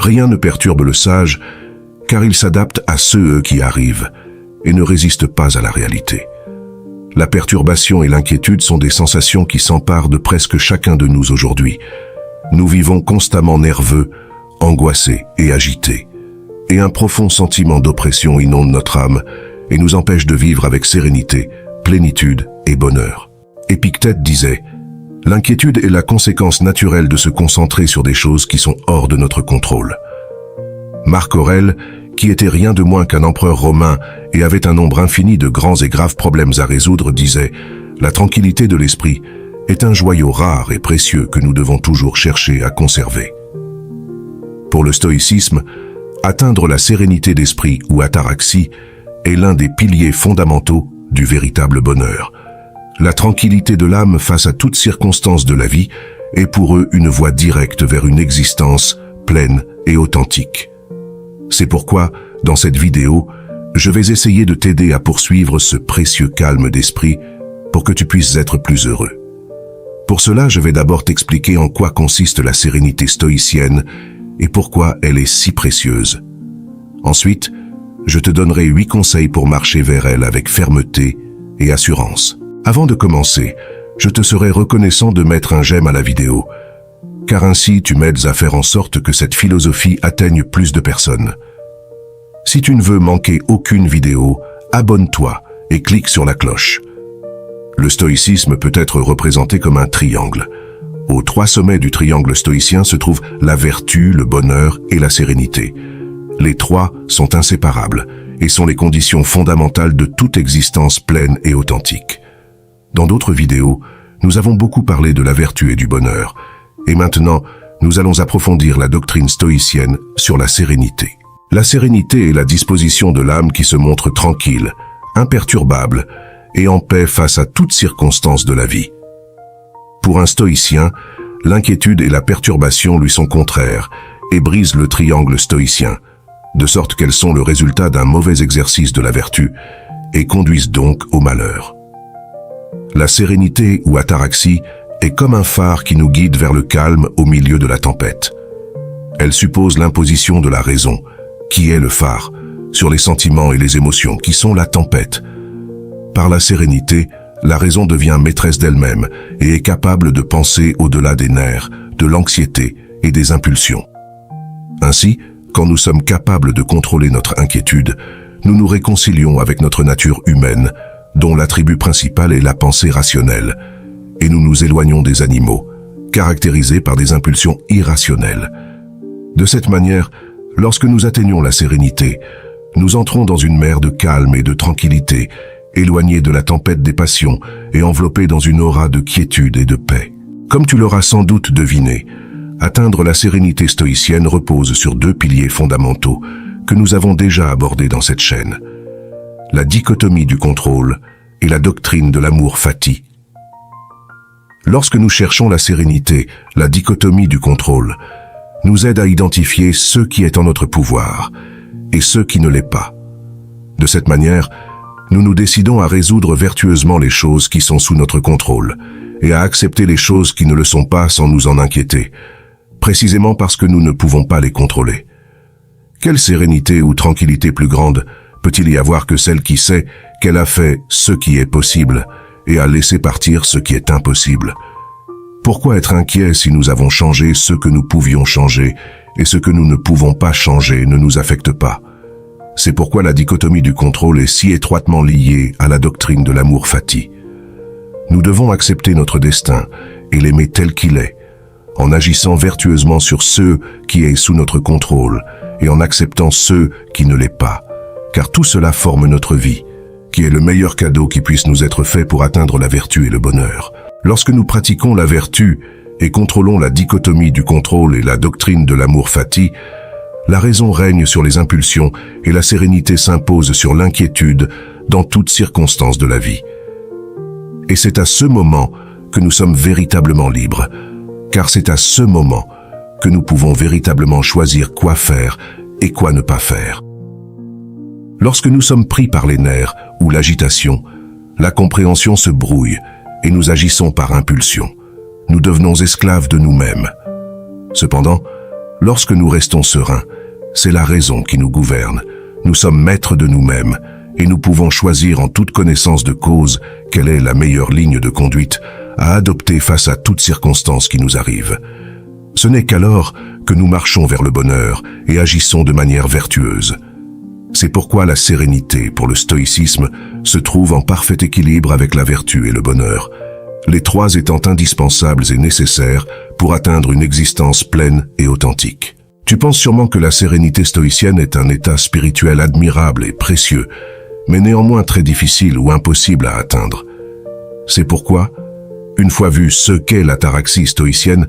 Rien ne perturbe le sage, car il s'adapte à ceux qui arrivent et ne résiste pas à la réalité. La perturbation et l'inquiétude sont des sensations qui s'emparent de presque chacun de nous aujourd'hui. Nous vivons constamment nerveux, angoissés et agités. Et un profond sentiment d'oppression inonde notre âme et nous empêche de vivre avec sérénité, plénitude et bonheur. Épictète disait « L'inquiétude est la conséquence naturelle de se concentrer sur des choses qui sont hors de notre contrôle. » Marc Aurèle, qui était rien de moins qu'un empereur romain et avait un nombre infini de grands et graves problèmes à résoudre, disait « La tranquillité de l'esprit est un joyau rare et précieux que nous devons toujours chercher à conserver. » Pour le stoïcisme, atteindre la sérénité d'esprit ou ataraxie est l'un des piliers fondamentaux du véritable bonheur. La tranquillité de l'âme face à toutes circonstances de la vie est pour eux une voie directe vers une existence pleine et authentique. C'est pourquoi, dans cette vidéo, je vais essayer de t'aider à poursuivre ce précieux calme d'esprit pour que tu puisses être plus heureux. Pour cela, je vais d'abord t'expliquer en quoi consiste la sérénité stoïcienne et pourquoi elle est si précieuse. Ensuite, je te donnerai 8 conseils pour marcher vers elle avec fermeté et assurance. Avant de commencer, je te serai reconnaissant de mettre un j'aime à la vidéo, car ainsi tu m'aides à faire en sorte que cette philosophie atteigne plus de personnes. Si tu ne veux manquer aucune vidéo, abonne-toi et clique sur la cloche. Le stoïcisme peut être représenté comme un triangle. Aux 3 sommets du triangle stoïcien se trouvent la vertu, le bonheur et la sérénité. Les 3 sont inséparables et sont les conditions fondamentales de toute existence pleine et authentique. Dans d'autres vidéos, nous avons beaucoup parlé de la vertu et du bonheur, et maintenant, nous allons approfondir la doctrine stoïcienne sur la sérénité. La sérénité est la disposition de l'âme qui se montre tranquille, imperturbable et en paix face à toutes circonstances de la vie. Pour un stoïcien, l'inquiétude et la perturbation lui sont contraires et brisent le triangle stoïcien, de sorte qu'elles sont le résultat d'un mauvais exercice de la vertu et conduisent donc au malheur. La sérénité ou ataraxie est comme un phare qui nous guide vers le calme au milieu de la tempête. Elle suppose l'imposition de la raison, qui est le phare, sur les sentiments et les émotions qui sont la tempête. Par la sérénité, la raison devient maîtresse d'elle-même et est capable de penser au-delà des nerfs, de l'anxiété et des impulsions. Ainsi, quand nous sommes capables de contrôler notre inquiétude, nous nous réconcilions avec notre nature humaine, dont l'attribut principal est la pensée rationnelle, et nous nous éloignons des animaux, caractérisés par des impulsions irrationnelles. De cette manière, lorsque nous atteignons la sérénité, nous entrons dans une mer de calme et de tranquillité, éloignés de la tempête des passions et enveloppés dans une aura de quiétude et de paix. Comme tu l'auras sans doute deviné, atteindre la sérénité stoïcienne repose sur 2 piliers fondamentaux que nous avons déjà abordés dans cette chaîne. La dichotomie du contrôle et la doctrine de l'amour fati. Lorsque nous cherchons la sérénité, la dichotomie du contrôle nous aide à identifier ce qui est en notre pouvoir et ce qui ne l'est pas. De cette manière, nous nous décidons à résoudre vertueusement les choses qui sont sous notre contrôle et à accepter les choses qui ne le sont pas sans nous en inquiéter, précisément parce que nous ne pouvons pas les contrôler. Quelle sérénité ou tranquillité plus grande peut-il y avoir que celle qui sait qu'elle a fait ce qui est possible et a laissé partir ce qui est impossible? Pourquoi être inquiet si nous avons changé ce que nous pouvions changer et ce que nous ne pouvons pas changer ne nous affecte pas? C'est pourquoi la dichotomie du contrôle est si étroitement liée à la doctrine de l'amour fati. Nous devons accepter notre destin et l'aimer tel qu'il est, en agissant vertueusement sur ce qui est sous notre contrôle et en acceptant ce qui ne l'est pas, car tout cela forme notre vie, qui est le meilleur cadeau qui puisse nous être fait pour atteindre la vertu et le bonheur. Lorsque nous pratiquons la vertu et contrôlons la dichotomie du contrôle et la doctrine de l'amour fati, la raison règne sur les impulsions et la sérénité s'impose sur l'inquiétude dans toutes circonstances de la vie. Et c'est à ce moment que nous sommes véritablement libres, car c'est à ce moment que nous pouvons véritablement choisir quoi faire et quoi ne pas faire. Lorsque nous sommes pris par les nerfs ou l'agitation, la compréhension se brouille et nous agissons par impulsion. Nous devenons esclaves de nous-mêmes. Cependant, Lorsque nous restons sereins, c'est la raison qui nous gouverne. Nous sommes maîtres de nous-mêmes et nous pouvons choisir en toute connaissance de cause quelle est la meilleure ligne de conduite à adopter face à toute circonstance qui nous arrive. Ce n'est qu'alors que nous marchons vers le bonheur et agissons de manière vertueuse. C'est pourquoi la sérénité, pour le stoïcisme, se trouve en parfait équilibre avec la vertu et le bonheur, les trois étant indispensables et nécessaires pour atteindre une existence pleine et authentique. Tu penses sûrement que la sérénité stoïcienne est un état spirituel admirable et précieux, mais néanmoins très difficile ou impossible à atteindre. C'est pourquoi, une fois vu ce qu'est l'ataraxie stoïcienne,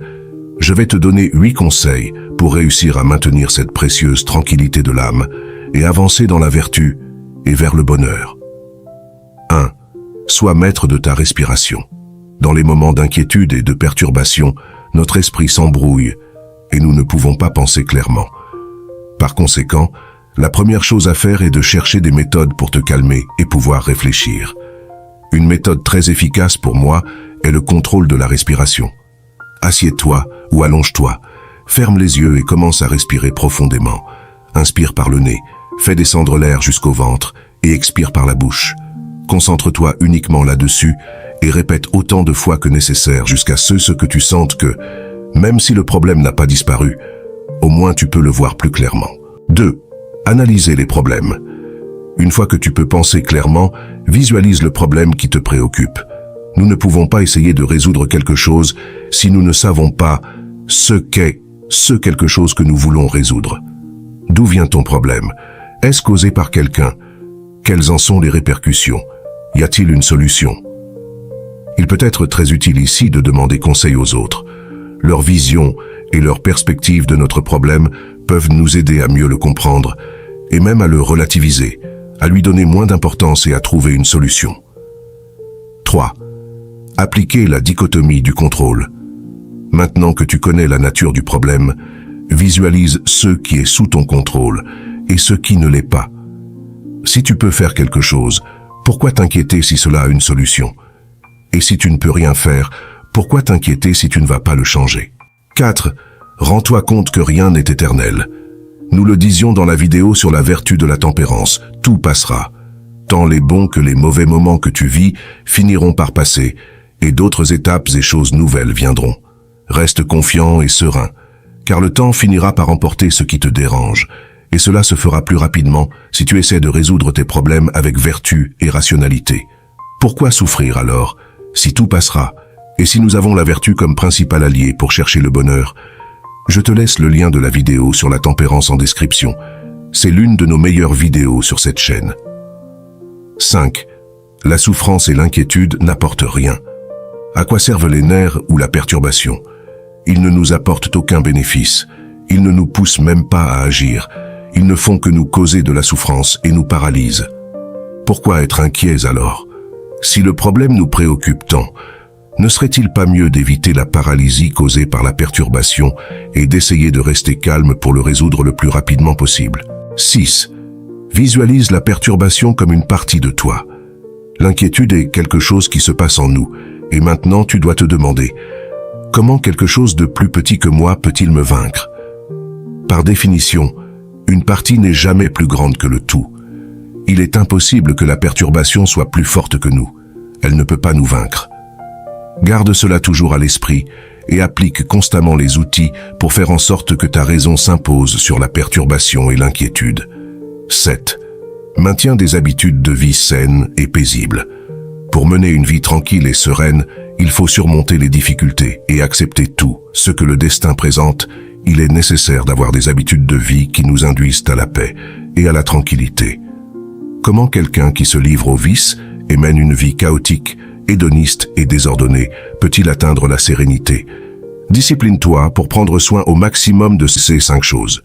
je vais te donner 8 conseils pour réussir à maintenir cette précieuse tranquillité de l'âme et avancer dans la vertu et vers le bonheur. 1. Sois maître de ta respiration. Dans les moments d'inquiétude et de perturbation, notre esprit s'embrouille et nous ne pouvons pas penser clairement. Par conséquent, la première chose à faire est de chercher des méthodes pour te calmer et pouvoir réfléchir. Une méthode très efficace pour moi est le contrôle de la respiration. Assieds-toi ou allonge-toi, ferme les yeux et commence à respirer profondément. Inspire par le nez, fais descendre l'air jusqu'au ventre et expire par la bouche. Concentre-toi uniquement là-dessus et répète autant de fois que nécessaire jusqu'à ce que tu sentes que, même si le problème n'a pas disparu, au moins tu peux le voir plus clairement. 2. Analyser les problèmes. Une fois que tu peux penser clairement, visualise le problème qui te préoccupe. Nous ne pouvons pas essayer de résoudre quelque chose si nous ne savons pas ce qu'est ce quelque chose que nous voulons résoudre. D'où vient ton problème? Est-ce causé par quelqu'un? Quelles en sont les répercussions? Y a-t-il une solution? Il peut être très utile ici de demander conseil aux autres. Leur vision et leur perspective de notre problème peuvent nous aider à mieux le comprendre et même à le relativiser, à lui donner moins d'importance et à trouver une solution. 3. Appliquer la dichotomie du contrôle. Maintenant que tu connais la nature du problème, visualise ce qui est sous ton contrôle et ce qui ne l'est pas. Si tu peux faire quelque chose, pourquoi t'inquiéter si cela a une solution? Et si tu ne peux rien faire, pourquoi t'inquiéter si tu ne vas pas le changer? 4. Rends-toi compte que rien n'est éternel. Nous le disions dans la vidéo sur la vertu de la tempérance, tout passera. Tant les bons que les mauvais moments que tu vis finiront par passer, et d'autres étapes et choses nouvelles viendront. Reste confiant et serein, car le temps finira par emporter ce qui te dérange, et cela se fera plus rapidement si tu essaies de résoudre tes problèmes avec vertu et rationalité. Pourquoi souffrir alors, si tout passera, et si nous avons la vertu comme principal allié pour chercher le bonheur? Je te laisse le lien de la vidéo sur la tempérance en description. C'est l'une de nos meilleures vidéos sur cette chaîne. 5. La souffrance et l'inquiétude n'apportent rien. À quoi servent les nerfs ou la perturbation? Ils ne nous apportent aucun bénéfice. Ils ne nous poussent même pas à agir. Ils ne font que nous causer de la souffrance et nous paralysent. Pourquoi être inquiets alors? Si le problème nous préoccupe tant, ne serait-il pas mieux d'éviter la paralysie causée par la perturbation et d'essayer de rester calme pour le résoudre le plus rapidement possible? 6. Visualise la perturbation comme une partie de toi. L'inquiétude est quelque chose qui se passe en nous, et maintenant tu dois te demander, comment quelque chose de plus petit que moi peut-il me vaincre? Par définition, une partie n'est jamais plus grande que le tout. Il est impossible que la perturbation soit plus forte que nous. Elle ne peut pas nous vaincre. Garde cela toujours à l'esprit et applique constamment les outils pour faire en sorte que ta raison s'impose sur la perturbation et l'inquiétude. 7. Maintiens des habitudes de vie saines et paisibles. Pour mener une vie tranquille et sereine, il faut surmonter les difficultés et accepter tout ce que le destin présente. Il est nécessaire d'avoir des habitudes de vie qui nous induisent à la paix et à la tranquillité. Comment quelqu'un qui se livre au vice et mène une vie chaotique, hédoniste et désordonnée peut-il atteindre la sérénité? Discipline-toi pour prendre soin au maximum de ces 5 choses.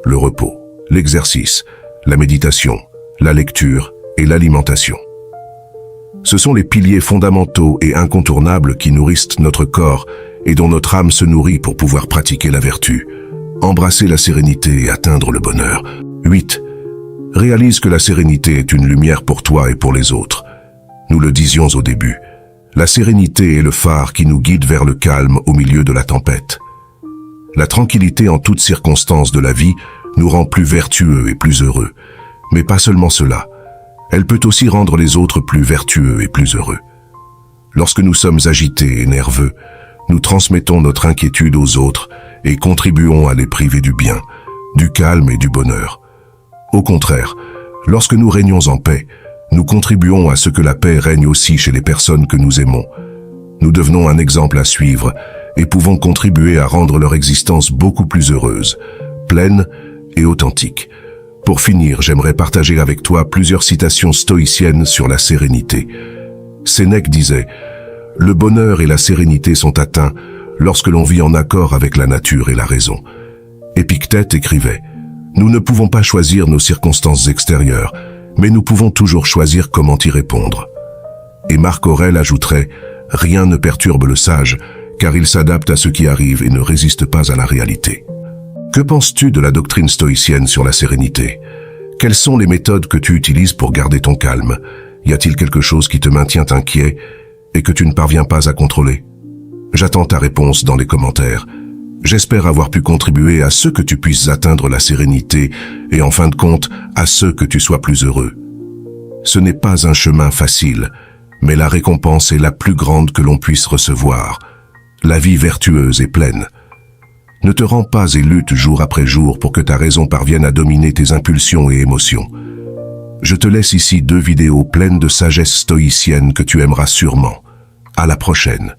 Le repos, l'exercice, la méditation, la lecture et l'alimentation. Ce sont les piliers fondamentaux et incontournables qui nourrissent notre corps et dont notre âme se nourrit pour pouvoir pratiquer la vertu, embrasser la sérénité et atteindre le bonheur. 8. Réalise que la sérénité est une lumière pour toi et pour les autres. Nous le disions au début, la sérénité est le phare qui nous guide vers le calme au milieu de la tempête. La tranquillité en toutes circonstances de la vie nous rend plus vertueux et plus heureux. Mais pas seulement cela. Elle peut aussi rendre les autres plus vertueux et plus heureux. Lorsque nous sommes agités et nerveux, nous transmettons notre inquiétude aux autres et contribuons à les priver du bien, du calme et du bonheur. Au contraire, lorsque nous régnons en paix, nous contribuons à ce que la paix règne aussi chez les personnes que nous aimons. Nous devenons un exemple à suivre et pouvons contribuer à rendre leur existence beaucoup plus heureuse, pleine et authentique. Pour finir, j'aimerais partager avec toi plusieurs citations stoïciennes sur la sérénité. Sénèque disait « Le bonheur et la sérénité sont atteints lorsque l'on vit en accord avec la nature et la raison. » Épictète écrivait « Nous ne pouvons pas choisir nos circonstances extérieures, mais nous pouvons toujours choisir comment y répondre. » Et Marc Aurèle ajouterait « Rien ne perturbe le sage, car il s'adapte à ce qui arrive et ne résiste pas à la réalité. » Que penses-tu de la doctrine stoïcienne sur la sérénité? Quelles sont les méthodes que tu utilises pour garder ton calme? Y a-t-il quelque chose qui te maintient inquiet et que tu ne parviens pas à contrôler? J'attends ta réponse dans les commentaires. J'espère avoir pu contribuer à ce que tu puisses atteindre la sérénité et en fin de compte, à ce que tu sois plus heureux. Ce n'est pas un chemin facile, mais la récompense est la plus grande que l'on puisse recevoir. La vie vertueuse et pleine. Ne te rends pas et lutte jour après jour pour que ta raison parvienne à dominer tes impulsions et émotions. Je te laisse ici 2 vidéos pleines de sagesse stoïcienne que tu aimeras sûrement. À la prochaine.